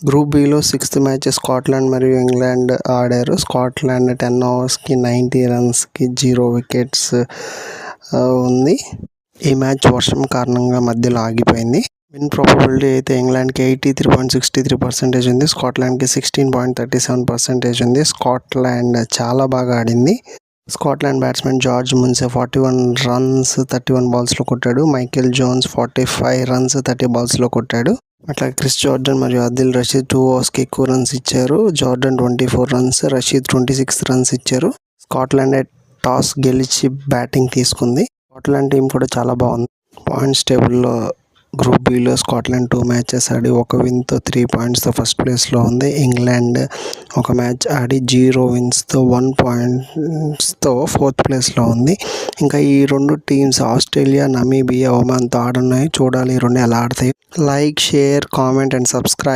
Group below 6th match Scotland మరియు England ఆడారు. Scotland 10 ఓవర్స్కి 90 రన్స్కి 0 wickets ఉంది. ఈ మ్యాచ్ వర్షం కారణంగా మధ్యలో ఆగిపోయింది. విన్ ప్రాబబిలిటీ అయితే ఇంగ్లాండ్కి 83.63% ఉంది. స్కాట్లాండ్కి 16.37% ఉంది. స్కాట్లాండ్ చాలా బాగా ఆడింది. Scotland batsmen George Munsey 41 runs 31 బాల్స్లో కొట్టాడు. మైకేల్ జోన్స్ 45 రన్స్ 30 బాల్స్లో కొట్టాడు. అట్లా క్రిస్ జార్డన్ మరియు ఆదిల్ రషీద్ 2 ఓవర్స్కి ఎక్కువ రన్స్ ఇచ్చారు. జార్డన్ 24 రన్స్, రషీద్ 26 రన్స్ ఇచ్చారు. స్కాట్లాండ్ టాస్ గెలిచి బ్యాటింగ్ తీసుకుంది. స్కాట్లాండ్ టీం కూడా చాలా బాగుంది. పాయింట్స్ టేబుల్లో గ్రూప్ బిలో స్కాట్లాండ్ 2 మ్యాచెస్ ఆడి 1 విన్తో 3 పాయింట్స్తో ఫస్ట్ ప్లేస్లో ఉంది. ఇంగ్లాండ్ 1 మ్యాచ్ ఆడి 0 విన్స్తో 1 పాయింట్స్తో 4th ప్లేస్లో ఉంది. ఇంకా ఈ 2 టీమ్స్ ఆస్ట్రేలియా, నమీబియా, ఒమాన్తో ఆడున్నాయి. చూడాలి ఈ 2 ఎలా ఆడతాయి. Like, share, comment and subscribe.